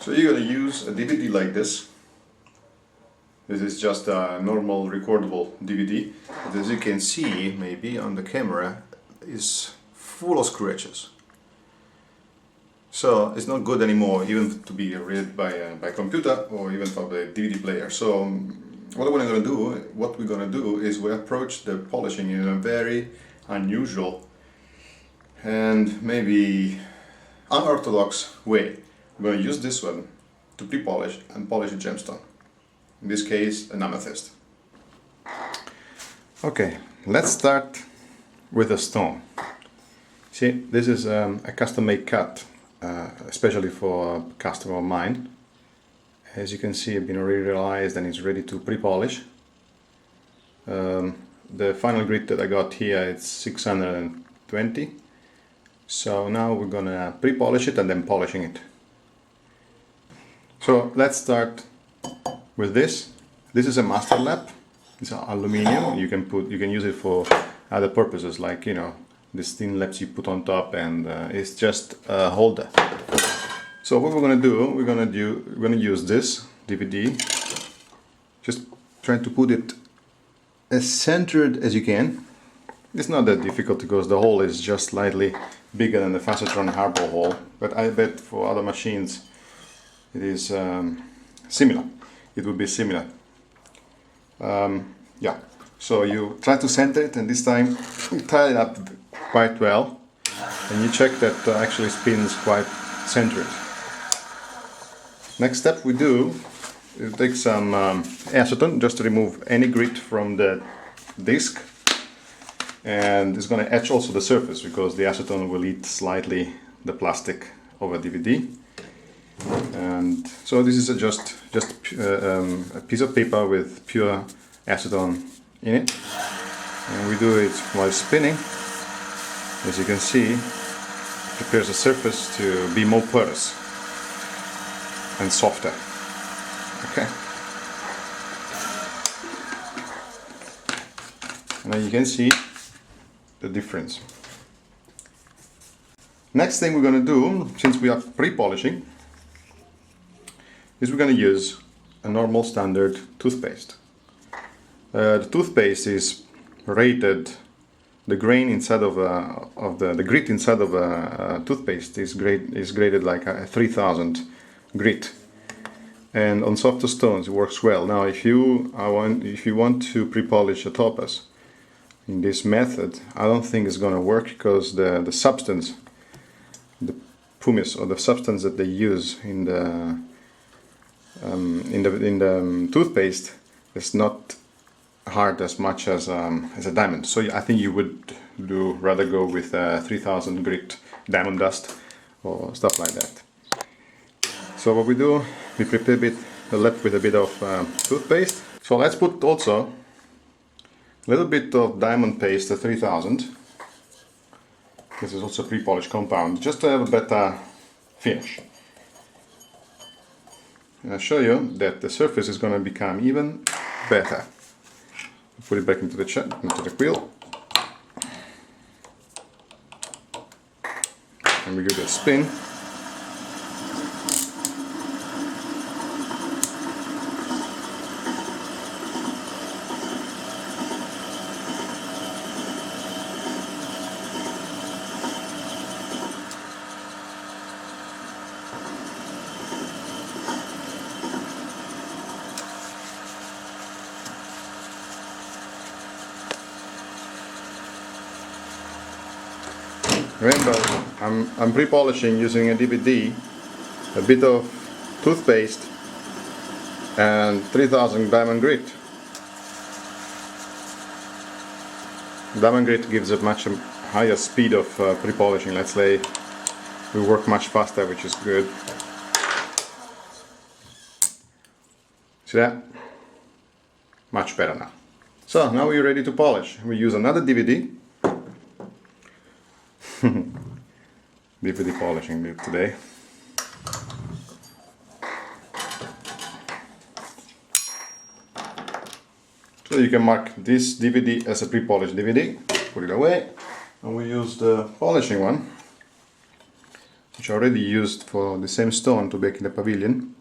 So you're going to use a DVD like this. This is just a normal recordable DVD. But as you can see, maybe on the camera, is full of scratches. So it's not good anymore, even to be read by computer or even from the DVD player. So what we're gonna do is we approach the polishing in a very unusual and maybe unorthodox way. We're going to use this one to pre-polish and polish a gemstone. In this case, an amethyst. Okay, let's start with a stone. See, this is a custom-made cut, especially for a customer of mine. As you can see, it's been re-realized and it's ready to pre-polish. The final grit that I got here is 620. So now we're gonna pre-polish it and then polishing it. So let's start with this. This is a master lap. It's aluminium. You can use it for other purposes, like these thin laps you put on top, and it's just a holder. So what we're gonna do, we're gonna use this DVD. Just trying to put it as centered as you can. It's not that difficult because the hole is just slightly bigger than the Facetron harbor hole, but I bet for other machines it is similar. It would be similar. Yeah. So you try to center it, and this time you tie it up quite well, and you check that actually spins quite centered. Next step we do is take some acetone just to remove any grit from the disc, and it's going to etch also the surface because the acetone will eat slightly the plastic over DVD. And so this is just a piece of paper with pure acetone in it, and we do it while spinning. As you can see, it prepares the surface to be more porous and softer. Okay. And now you can see the difference. Next thing we're going to do, since we are pre-polishing, is we're going to use a normal standard toothpaste. The toothpaste is rated, the grain inside of the grit inside of a toothpaste is graded like a 3000 grit, and on softer stones it works well. Now if you want to pre-polish a topaz in this method, I don't think it's going to work because the substance, the pumice, or the substance that they use in the toothpaste is not hard as much as a diamond. So I think you would rather go with 3000 grit diamond dust or stuff like that. So what we do, we prepare the lap with a bit of toothpaste. So let's put also a little bit of diamond paste, 3000. This is also pre-polished compound, just to have a better finish. And I'll show you that the surface is going to become even better. Put it back into the quill, and we give it a spin. Remember, I'm pre-polishing using a DVD, a bit of toothpaste, and 3000 diamond grit. Diamond grit gives a much higher speed of pre-polishing. Let's say we work much faster, which is good. See that? Much better now. So now we're ready to polish. We use another DVD. DVD polishing bit today. So you can mark this DVD as a pre-polished DVD, put it away, and we use the polishing one. which I already used for the same stone to bake in the pavilion.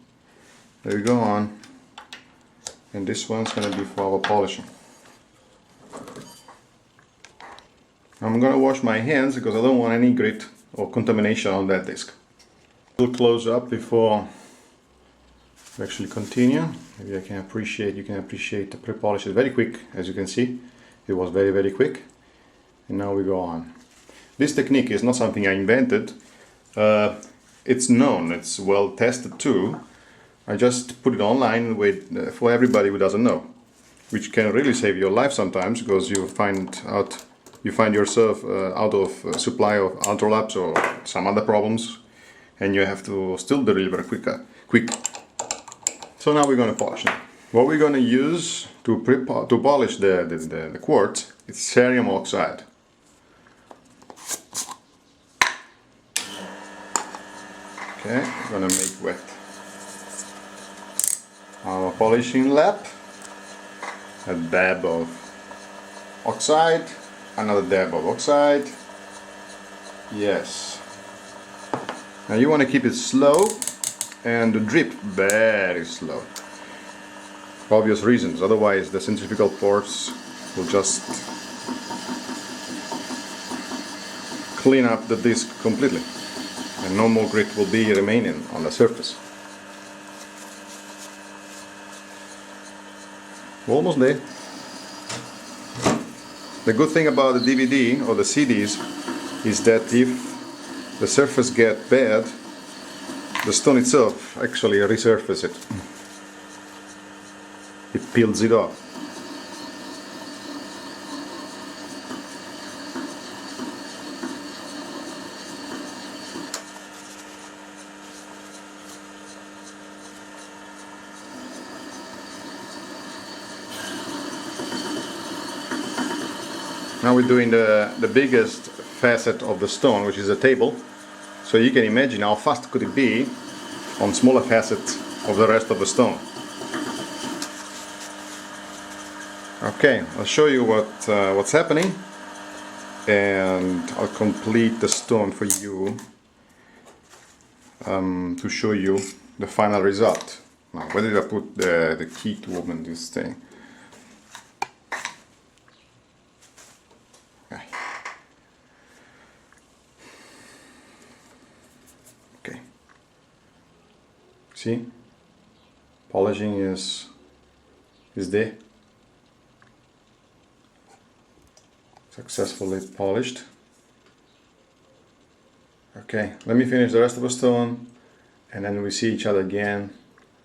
There we go on. And this one's going to be for our polishing. I'm going to wash my hands because I don't want any grit or contamination on that disc. A little close up before we actually continue. Maybe you can appreciate the pre-polish. It's very quick, as you can see. It was very, very quick. And now we go on. This technique is not something I invented. It's known, it's well tested too. I just put it online for everybody who doesn't know, which can really save your life sometimes, because you find yourself out of supply of ultralaps or some other problems, and you have to still deliver quick. So now we're going to polish it. What we're going to use to polish the quartz is cerium oxide. Okay, I'm going to make wet our polishing lap. A dab of oxide, another dab of oxide. Yes. Now you want to keep it slow and the drip very slow. For obvious reasons, otherwise the centrifugal force will just clean up the disc completely and no more grit will be remaining on the surface. We're almost there. The good thing about the DVD or the CDs is that if the surface gets bad, the stone itself actually resurfaces it. It peels it off. Now we're doing the biggest facet of the stone, which is a table. So you can imagine how fast could it be on smaller facets of the rest of the stone. Okay, I'll show you what's happening, and I'll complete the stone for you to show you the final result. Now, where did I put the key to open this thing? Okay. See, polishing is there. Successfully polished. Okay, let me finish the rest of the stone and then we see each other again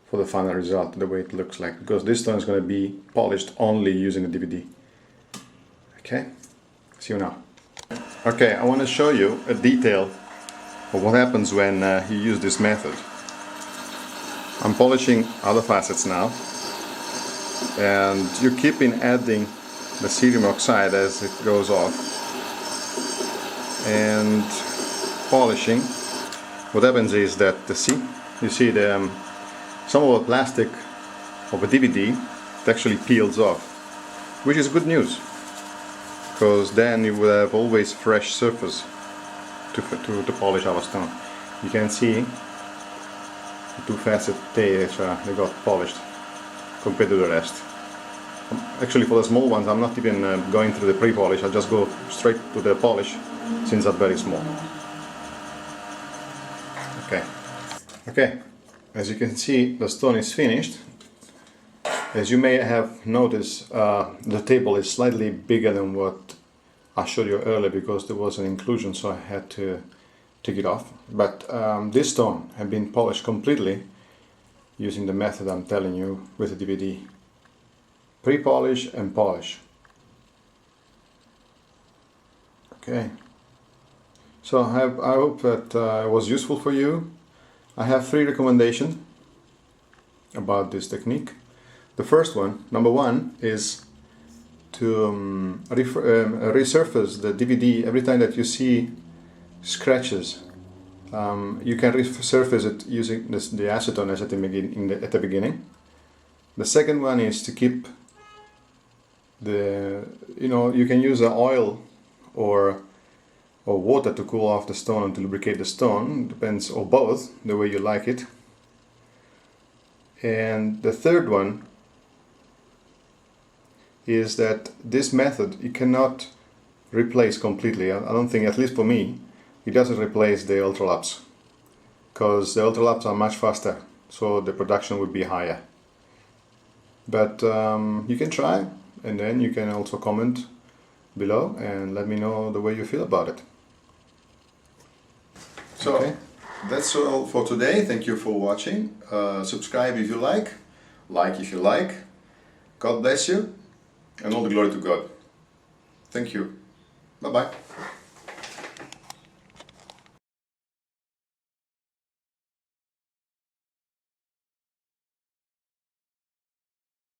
for the final result, the way it looks like, because this stone is going to be polished only using the DVD. Okay, see you now. Okay, I want to show you a detail of what happens when you use this method. I'm polishing other facets now, and you keep in adding the cerium oxide as it goes off and polishing. What happens is that you see some of the plastic of a DVD it actually peels off, which is good news, because then you will have always fresh surface to polish our stone. You can see the two facets they got polished compared to the rest. Actually, for the small ones, I'm not even going through the pre-polish. I'll just go straight to the polish, since they're very small. Okay. As you can see, the stone is finished. As you may have noticed, the table is slightly bigger than what I showed you earlier, because there was an inclusion, so I had to take it off. But this stone had been polished completely using the method I'm telling you with the DVD. Pre-polish and polish. Okay. So I hope that it was useful for you. I have 3 recommendations about this technique. The first one, number 1, is to resurface the DVD every time that you see scratches. You can resurface it using the acetone as at the beginning. The second one is to keep you can use an oil or or water to cool off the stone and to lubricate the stone, depends, or both, the way you like it. And the third one is that this method you cannot replace completely. I don't think, at least for me, it doesn't replace the ultralaps, because the ultralaps are much faster, so the production would be higher. But you can try, and then you can also comment below and let me know the way you feel about it. So okay, that's all for today. Thank you for watching. Subscribe if you like if you like. God bless you, and all the glory to God. Thank you. Bye bye.